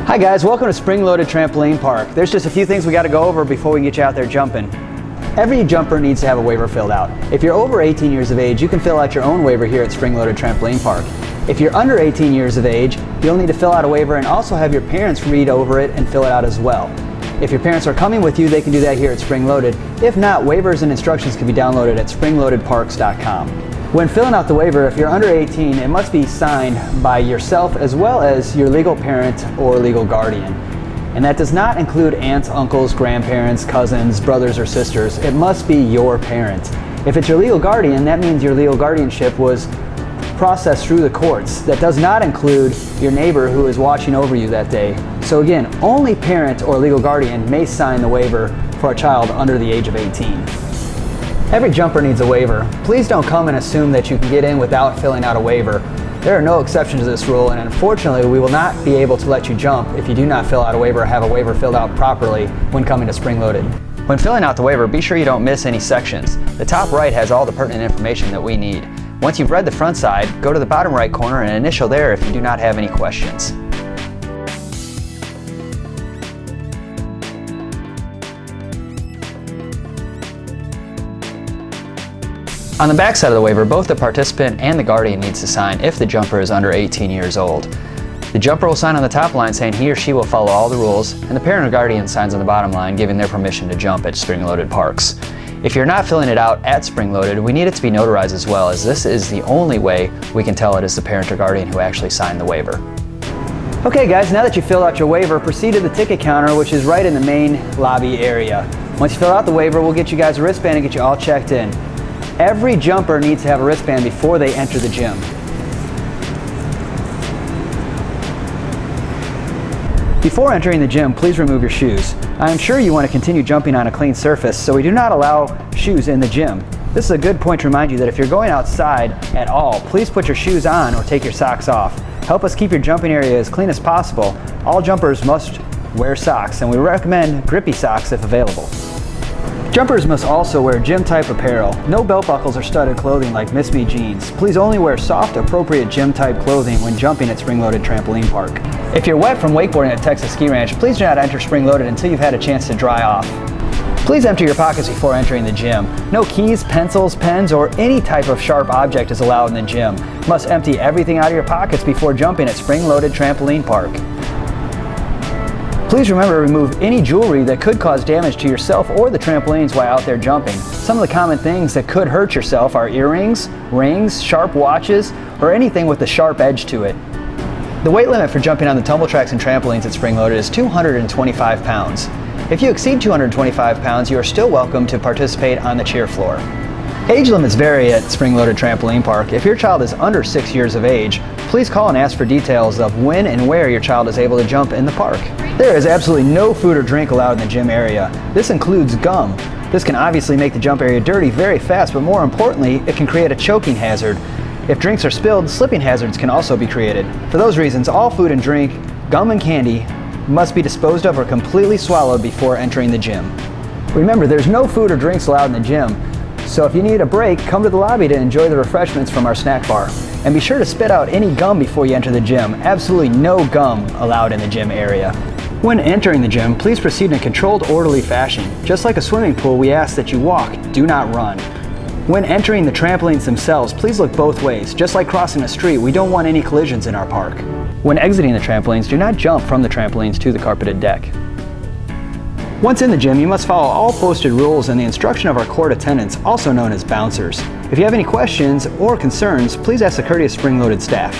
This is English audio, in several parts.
Hi guys, welcome to Spring Loaded Trampoline Park. There's just a few things we got to go over before we get you out there jumping. Every jumper needs to have a waiver filled out. If you're over 18 years of age, you can fill out your own waiver here at Spring Loaded Trampoline Park. If you're under 18 years of age, you'll need to fill out a waiver and also have your parents read over it and fill it out as well. If your parents are coming with you, they can do that here at Spring Loaded. If not, waivers and instructions can be downloaded at springloadedparks.com. When filling out the waiver, if you're under 18, it must be signed by yourself as well as your legal parent or legal guardian. And that does not include aunts, uncles, grandparents, cousins, brothers, or sisters. It must be your parent. If it's your legal guardian, that means your legal guardianship was processed through the courts. That does not include your neighbor who is watching over you that day. So again, only parent or legal guardian may sign the waiver for a child under the age of 18. Every jumper needs a waiver. Please don't come and assume that you can get in without filling out a waiver. There are no exceptions to this rule, and unfortunately we will not be able to let you jump if you do not fill out a waiver or have a waiver filled out properly when coming to Spring Loaded. When filling out the waiver, be sure you don't miss any sections. The top right has all the pertinent information that we need. Once you've read the front side, go to the bottom right corner and initial there if you do not have any questions. On the back side of the waiver, both the participant and the guardian needs to sign if the jumper is under 18 years old. The jumper will sign on the top line saying he or she will follow all the rules, and the parent or guardian signs on the bottom line giving their permission to jump at Spring Loaded Parks. If you're not filling it out at Spring Loaded, we need it to be notarized as well, as this is the only way we can tell it is the parent or guardian who actually signed the waiver. Okay guys, now that you filled out your waiver, proceed to the ticket counter, which is right in the main lobby area. Once you fill out the waiver, we'll get you guys a wristband and get you all checked in. Every jumper needs to have a wristband before they enter the gym. Before entering the gym, please remove your shoes. I am sure you want to continue jumping on a clean surface, so we do not allow shoes in the gym. This is a good point to remind you that if you're going outside at all, please put your shoes on or take your socks off. Help us keep your jumping area as clean as possible. All jumpers must wear socks, and we recommend grippy socks if available. Jumpers must also wear gym-type apparel. No belt buckles or studded clothing like Miss Me jeans. Please only wear soft, appropriate gym-type clothing when jumping at Spring Loaded Trampoline Park. If you're wet from wakeboarding at Texas Ski Ranch, please do not enter Spring Loaded until you've had a chance to dry off. Please empty your pockets before entering the gym. No keys, pencils, pens, or any type of sharp object is allowed in the gym. You must empty everything out of your pockets before jumping at Spring Loaded Trampoline Park. Please remember to remove any jewelry that could cause damage to yourself or the trampolines while out there jumping. Some of the common things that could hurt yourself are earrings, rings, sharp watches, or anything with a sharp edge to it. The weight limit for jumping on the tumble tracks and trampolines at Spring Loaded is 225 pounds. If you exceed 225 pounds, you are still welcome to participate on the cheer floor. Age limits vary at Spring Loaded Trampoline Park. If your child is under 6 years of age, please call and ask for details of when and where your child is able to jump in the park. There is absolutely no food or drink allowed in the gym area. This includes gum. This can obviously make the jump area dirty very fast, but more importantly, it can create a choking hazard. If drinks are spilled, slipping hazards can also be created. For those reasons, all food and drink, gum and candy, must be disposed of or completely swallowed before entering the gym. Remember, there's no food or drinks allowed in the gym, so if you need a break, come to the lobby to enjoy the refreshments from our snack bar. And be sure to spit out any gum before you enter the gym. Absolutely no gum allowed in the gym area. When entering the gym, please proceed in a controlled, orderly fashion. Just like a swimming pool, we ask that you walk, do not run. When entering the trampolines themselves, please look both ways. Just like crossing a street, we don't want any collisions in our park. When exiting the trampolines, do not jump from the trampolines to the carpeted deck. Once in the gym, you must follow all posted rules and the instruction of our court attendants, also known as bouncers. If you have any questions or concerns, please ask the courteous Spring Loaded staff.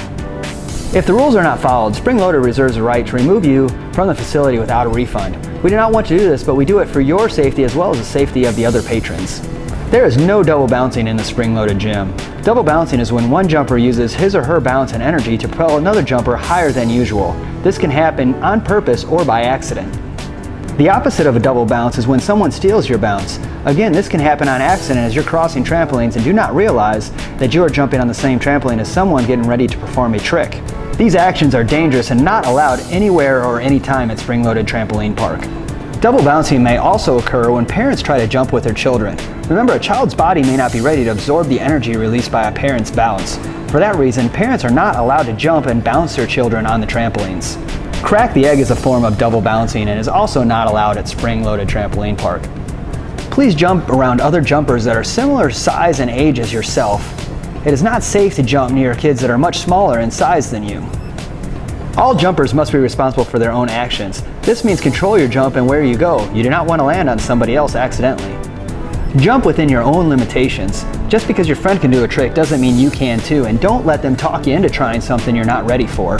If the rules are not followed, Spring Loaded reserves the right to remove you from the facility without a refund. We do not want to do this, but we do it for your safety as well as the safety of the other patrons. There is no double bouncing in the Spring Loaded gym. Double bouncing is when one jumper uses his or her bounce and energy to propel another jumper higher than usual. This can happen on purpose or by accident. The opposite of a double bounce is when someone steals your bounce. Again, this can happen on accident as you're crossing trampolines and do not realize that you are jumping on the same trampoline as someone getting ready to perform a trick. These actions are dangerous and not allowed anywhere or anytime at Spring Loaded Trampoline Park. Double bouncing may also occur when parents try to jump with their children. Remember, a child's body may not be ready to absorb the energy released by a parent's bounce. For that reason, parents are not allowed to jump and bounce their children on the trampolines. Crack the egg is a form of double bouncing and is also not allowed at spring-loaded trampoline park. Please jump around other jumpers that are similar size and age as yourself. It is not safe to jump near kids that are much smaller in size than you. All jumpers must be responsible for their own actions. This means control your jump and where you go. You do not want to land on somebody else accidentally. Jump within your own limitations. Just because your friend can do a trick doesn't mean you can too, and don't let them talk you into trying something you're not ready for.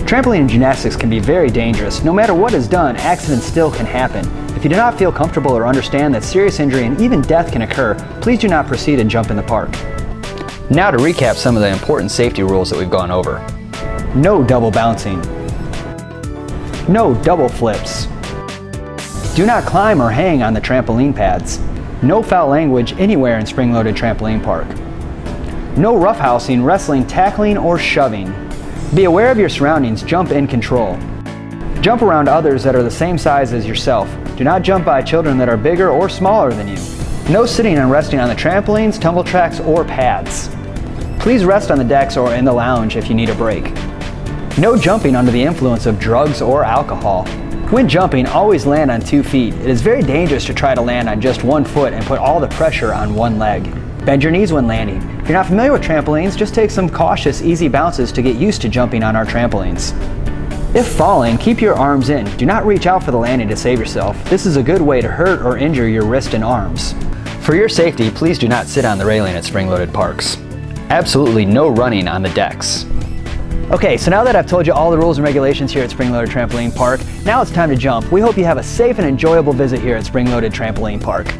Trampoline gymnastics can be very dangerous. No matter what is done, accidents still can happen. If you do not feel comfortable or understand that serious injury and even death can occur, please do not proceed and jump in the park. Now to recap some of the important safety rules that we've gone over. No double bouncing. No double flips. Do not climb or hang on the trampoline pads. No foul language anywhere in spring-loaded trampoline park. No roughhousing, wrestling, tackling, or shoving. Be aware of your surroundings. Jump in control. Jump around others that are the same size as yourself. Do not jump by children that are bigger or smaller than you. No sitting and resting on the trampolines, tumble tracks, or pads. Please rest on the decks or in the lounge if you need a break. No jumping under the influence of drugs or alcohol. When jumping, always land on 2 feet. It is very dangerous to try to land on just 1 foot and put all the pressure on one leg. Bend your knees when landing. If you're not familiar with trampolines, just take some cautious, easy bounces to get used to jumping on our trampolines. If falling, keep your arms in. Do not reach out for the landing to save yourself. This is a good way to hurt or injure your wrist and arms. For your safety, please do not sit on the railing at spring-loaded parks. Absolutely no running on the decks. Okay, so now that I've told you all the rules and regulations here at Spring-Loaded Trampoline Park, now it's time to jump. We hope you have a safe and enjoyable visit here at Spring-Loaded Trampoline Park.